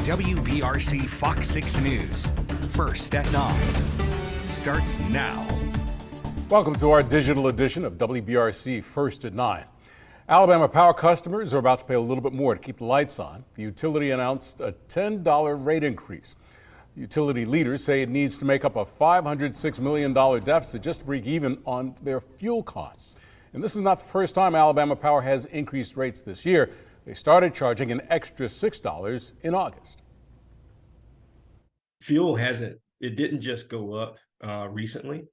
WBRC Fox 6 News. First at 9. Starts now. Welcome to our digital edition of WBRC First at 9. Alabama Power customers are about to pay a little bit more to keep the lights on. The utility announced a $10 rate increase. The utility leaders say it needs to make up a $506 million deficit just to break even on their fuel costs. And this is not the first time Alabama Power has increased rates this year. They started charging an extra $6 in August. Fuel it didn't just go up recently.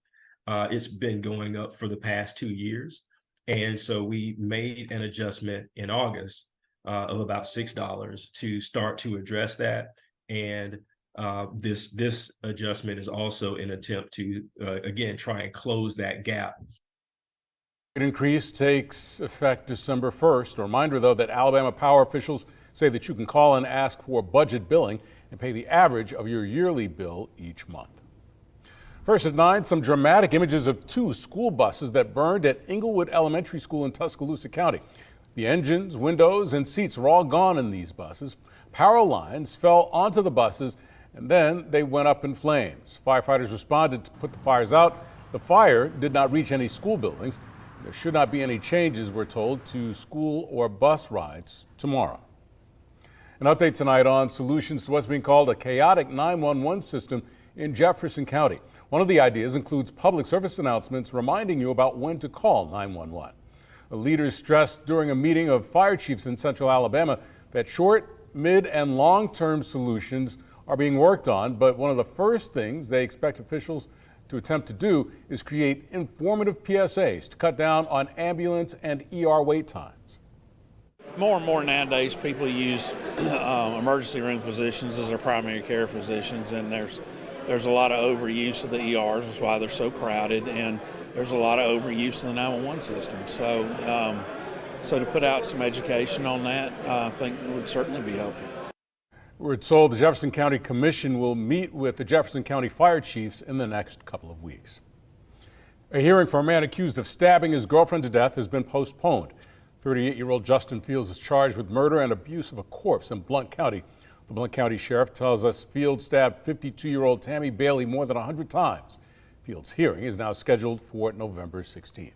It's been going up for the past 2 years. And so we made an adjustment in August of about $6 to start to address that. And this adjustment is also an attempt to, again, try and close that gap. The increase takes effect December 1st. A reminder, though, that Alabama Power officials say that you can call and ask for budget billing and pay the average of your yearly bill each month. First at 9, some dramatic images of 2 school buses that burned at Inglewood Elementary School in Tuscaloosa County. The engines, windows, and seats were all gone in these buses. Power lines fell onto the buses, and then they went up in flames. Firefighters responded to put the fires out. The fire did not reach any school buildings. There should not be any changes, we're told, to school or bus rides tomorrow. An update tonight on solutions to what's being called a chaotic 911 system in Jefferson County. One of the ideas includes public service announcements reminding you about when to call 911. The leaders stressed during a meeting of fire chiefs in Central Alabama that short, mid, and long-term solutions are being worked on, but one of the first things they expect officials to attempt to do is create informative PSAs to cut down on ambulance and ER wait times. More and more nowadays, people use emergency room physicians as their primary care physicians, and there's a lot of overuse of the ERs. That's why they're so crowded, and there's a lot of overuse in the 911 system. So to put out some education on that, I think would certainly be helpful. We're told the Jefferson County Commission will meet with the Jefferson County Fire Chiefs in the next couple of weeks. A hearing for a man accused of stabbing his girlfriend to death has been postponed. 38-year-old Justin Fields is charged with murder and abuse of a corpse in Blount County. The Blount County Sheriff tells us Fields stabbed 52-year-old Tammy Bailey more than 100 times. Fields' hearing is now scheduled for November 16th.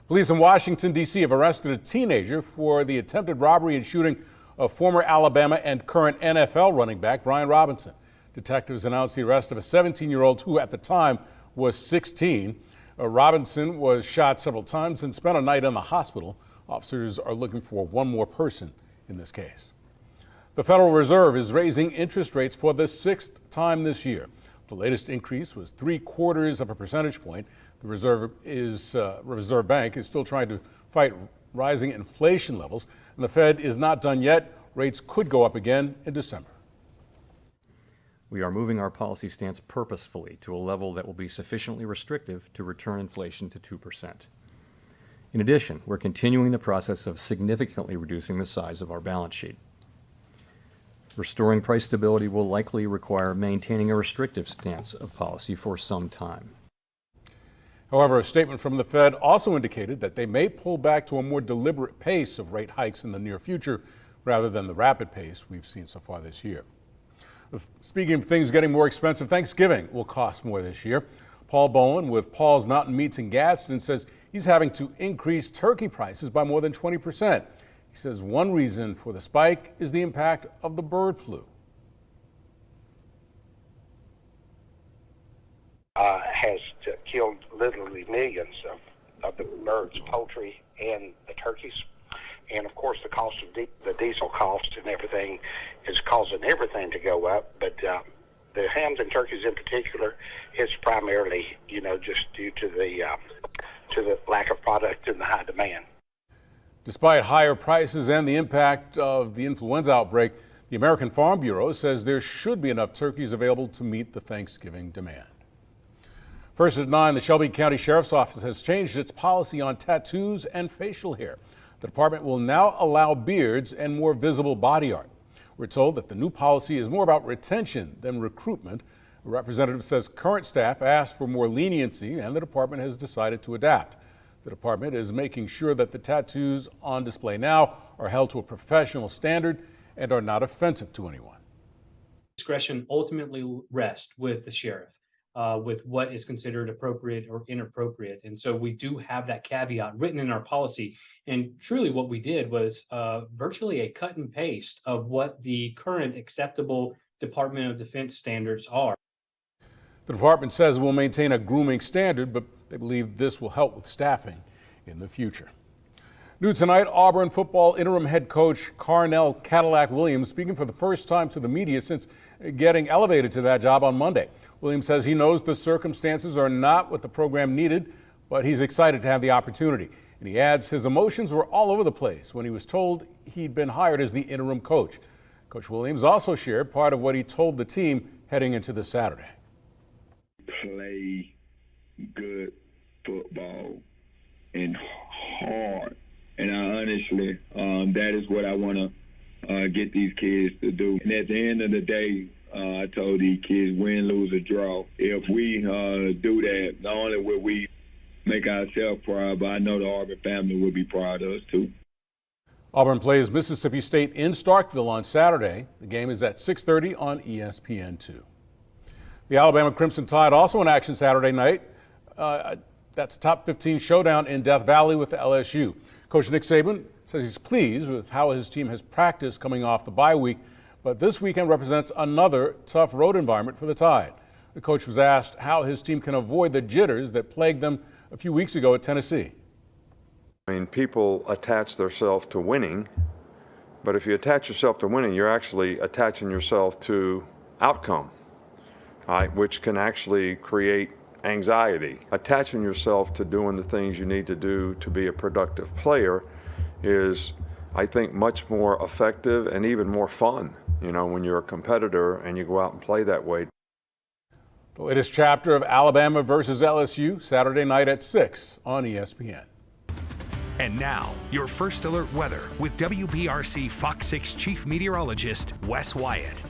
Police in Washington, D.C. have arrested a teenager for the attempted robbery and shooting of former Alabama and current NFL running back Brian Robinson. Detectives announced the arrest of a 17-year-old who at the time was 16. Robinson was shot several times and spent a night in the hospital. Officers are looking for one more person in this case. The Federal Reserve is raising interest rates for the 6th time this year. The latest increase was 0.75 of a percentage point. The Reserve Bank is still trying to fight rising inflation levels, and the Fed is not done yet. Rates could go up again in December. We are moving our policy stance purposefully to a level that will be sufficiently restrictive to return inflation to 2%. In addition, we're continuing the process of significantly reducing the size of our balance sheet. Restoring price stability will likely require maintaining a restrictive stance of policy for some time. However, a statement from the Fed also indicated that they may pull back to a more deliberate pace of rate hikes in the near future rather than the rapid pace we've seen so far this year. Speaking of things getting more expensive, Thanksgiving will cost more this year. Paul Bowen with Paul's Mountain Meats in Gadsden says he's having to increase turkey prices by more than 20%. He says one reason for the spike is the impact of the bird flu. Has killed literally millions of the birds, poultry, and the turkeys. And of course, the cost of the diesel cost and everything is causing everything to go up. But the hams and turkeys in particular, it's primarily, just due to the lack of product and the high demand. Despite higher prices and the impact of the influenza outbreak, the American Farm Bureau says there should be enough turkeys available to meet the Thanksgiving demand. First at 9, the Shelby County Sheriff's Office has changed its policy on tattoos and facial hair. The department will now allow beards and more visible body art. We're told that the new policy is more about retention than recruitment. A representative says current staff asked for more leniency and the department has decided to adapt. The department is making sure that the tattoos on display now are held to a professional standard and are not offensive to anyone. Discretion ultimately rests with the sheriff, with what is considered appropriate or inappropriate. And so we do have that caveat written in our policy. And truly what we did was virtually a cut and paste of what the current acceptable Department of Defense standards are. The department says it will maintain a grooming standard, but they believe this will help with staffing in the future. New tonight, Auburn football interim head coach Carnell Cadillac Williams speaking for the first time to the media since getting elevated to that job on Monday. Williams says he knows the circumstances are not what the program needed, but he's excited to have the opportunity. And he adds his emotions were all over the place when he was told he'd been hired as the interim coach. Coach Williams also shared part of what he told the team heading into this Saturday. Play good football and hard. And I honestly, that is what I want to get these kids to do. And at the end of the day, I told these kids, win, lose, or draw. If we do that, not only will we make ourselves proud, but I know the Auburn family will be proud of us too. Auburn plays Mississippi State in Starkville on Saturday. The game is at 6:30 on ESPN2. The Alabama Crimson Tide also in action Saturday night. That's a top 15 showdown in Death Valley with the LSU. Coach Nick Saban says he's pleased with how his team has practiced coming off the bye week, but this weekend represents another tough road environment for the Tide. The coach was asked how his team can avoid the jitters that plagued them a few weeks ago at Tennessee. I mean, people attach themselves to winning, but if you attach yourself to winning, you're actually attaching yourself to outcome, right, which can actually create anxiety. Attaching yourself to doing the things you need to do to be a productive player is, I think, much more effective and even more fun, you know, when you're a competitor and you go out and play that way. The latest chapter of Alabama versus LSU, Saturday night at 6 on ESPN. And now, your first alert weather with WBRC Fox 6 Chief Meteorologist Wes Wyatt.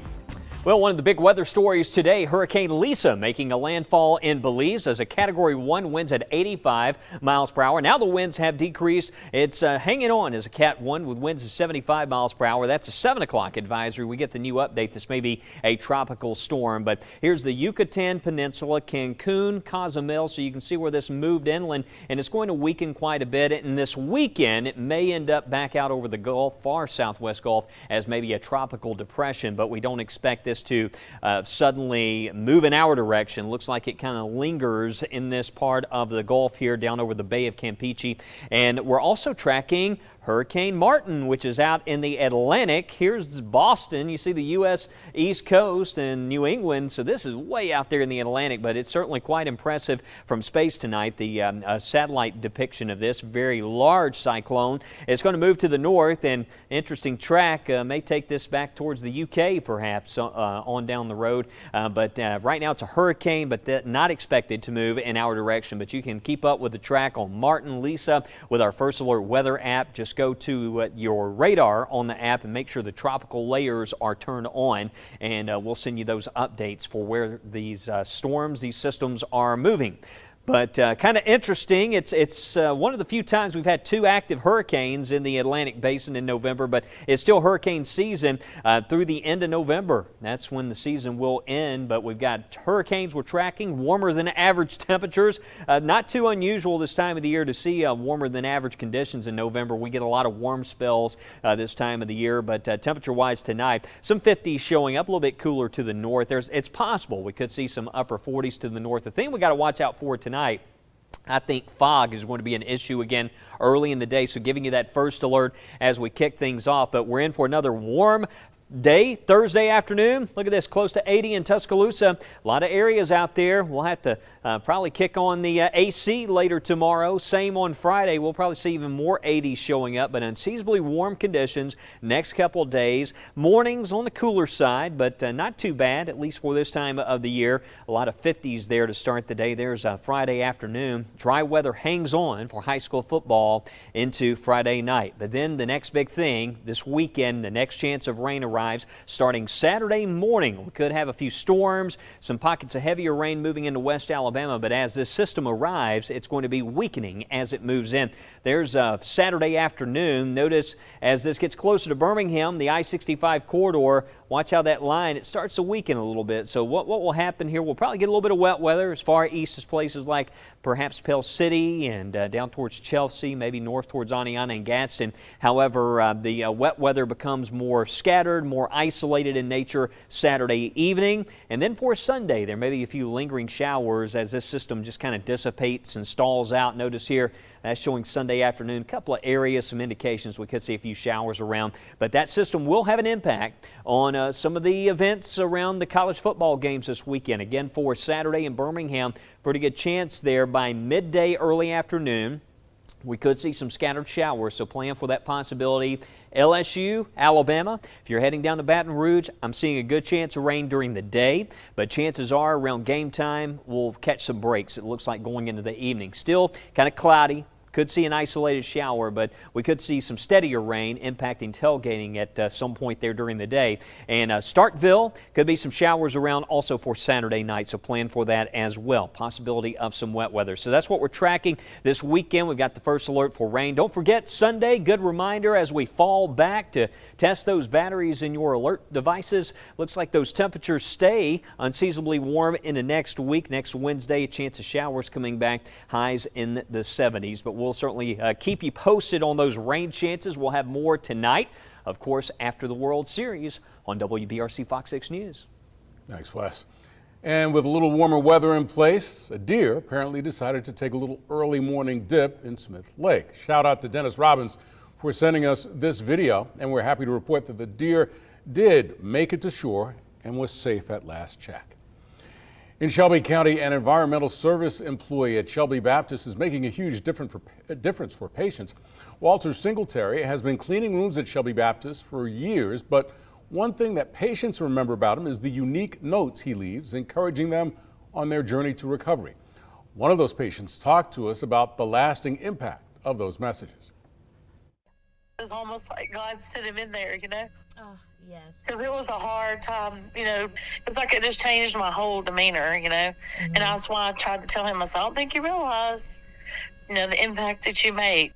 Well, one of the big weather stories today, Hurricane Lisa making a landfall in Belize as a Category 1 winds at 85 miles per hour. Now the winds have decreased. It's hanging on as a Cat 1 with winds of 75 miles per hour. That's a 7 o'clock advisory. We get the new update. This may be a tropical storm, but here's the Yucatan Peninsula, Cancun, Cozumel, so you can see where this moved inland, and it's going to weaken quite a bit. And this weekend, it may end up back out over the Gulf, far southwest Gulf, as maybe a tropical depression, but we don't expect this to suddenly move in our direction. Looks like it kind of lingers in this part of the Gulf here down over the Bay of Campeche. And we're also tracking Hurricane Martin, which is out in the Atlantic. Here's Boston. You see the U.S. East Coast and New England. So this is way out there in the Atlantic, but it's certainly quite impressive from space tonight. The satellite depiction of this very large cyclone. It's going to move to the north, and interesting track may take this back towards the U.K. perhaps on down the road. But right now it's a hurricane, but not expected to move in our direction. But you can keep up with the track on Martin, Lisa with our First Alert Weather app. Just go to your radar on the app and make sure the tropical layers are turned on, and we'll send you those updates for where these storms, these systems are moving. But kind of interesting, it's one of the few times we've had 2 active hurricanes in the Atlantic Basin in November, but it's still hurricane season through the end of November. That's when the season will end, but we've got hurricanes we're tracking, warmer than average temperatures. Not too unusual this time of the year to see warmer than average conditions in November. We get a lot of warm spells this time of the year, but temperature-wise tonight, some 50s showing up, a little bit cooler to the north. It's possible we could see some upper 40s to the north. The thing we got to watch out for tonight, I think fog is going to be an issue again early in the day, so giving you that first alert as we kick things off. But we're in for another warm day Thursday afternoon. Look at this, close to 80 in Tuscaloosa. A lot of areas out there. We'll have to probably kick on the AC later tomorrow. Same on Friday. We'll probably see even more 80s showing up, but unseasonably warm conditions next couple of days. Mornings on the cooler side, but not too bad, at least for this time of the year. A lot of 50s there to start the day. There's Friday afternoon. Dry weather hangs on for high school football into Friday night. But then the next big thing this weekend, the next chance of rain arrives arrives starting Saturday morning. We could have a few storms, some pockets of heavier rain moving into West Alabama, but as this system arrives, it's going to be weakening as it moves in. There's a Saturday afternoon. Notice as this gets closer to Birmingham, the I-65 corridor, watch how that line, it starts to weaken a little bit. So what will happen here, we'll probably get a little bit of wet weather as far east as places like perhaps Pell City and down towards Chelsea, maybe north towards Aniana and Gadsden. However, the wet weather becomes more scattered, more isolated in nature Saturday evening. And then for Sunday, there may be a few lingering showers as this system just kind of dissipates and stalls out. Notice here, that's showing Sunday afternoon. A couple of areas, some indications we could see a few showers around. But that system will have an impact on some of the events around the college football games this weekend. Again, for Saturday in Birmingham, pretty good chance there by midday, early afternoon. We could see some scattered showers, so plan for that possibility. LSU, Alabama, if you're heading down to Baton Rouge, I'm seeing a good chance of rain during the day, but chances are around game time we'll catch some breaks. It looks like going into the evening. Still kind of cloudy. Could see an isolated shower, but we could see some steadier rain impacting tailgating at some point there during the day. And Starkville, could be some showers around also for Saturday night, so plan for that as well. Possibility of some wet weather. So that's what we're tracking this weekend. We've got the first alert for rain. Don't forget Sunday, good reminder as we fall back to test those batteries in your alert devices. Looks like those temperatures stay unseasonably warm into next week. Next Wednesday, a chance of showers coming back, highs in the 70s. But we'll certainly keep you posted on those rain chances. We'll have more tonight, of course, after the World Series on WBRC Fox 6 News. Thanks, Wes. And with a little warmer weather in place, a deer apparently decided to take a little early morning dip in Smith Lake. Shout out to Dennis Robbins for sending us this video, and we're happy to report that the deer did make it to shore and was safe at last check. In Shelby County, an environmental service employee at Shelby Baptist is making a huge difference for patients. Walter Singletary has been cleaning rooms at Shelby Baptist for years, but one thing that patients remember about him is the unique notes he leaves, encouraging them on their journey to recovery. One of those patients talked to us about the lasting impact of those messages. It's almost like God sent him in there, you know? Oh, yes. Because it was a hard time, you know. It's like it just changed my whole demeanor, you know. Mm-hmm. And that's why I tried to tell him, I said, I don't think you realize, you know, the impact that you make.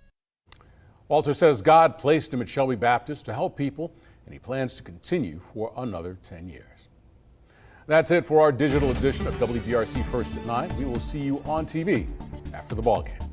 Walter says God placed him at Shelby Baptist to help people, and he plans to continue for another 10 years. That's it for our digital edition of WBRC First at 9. We will see you on TV after the ballgame.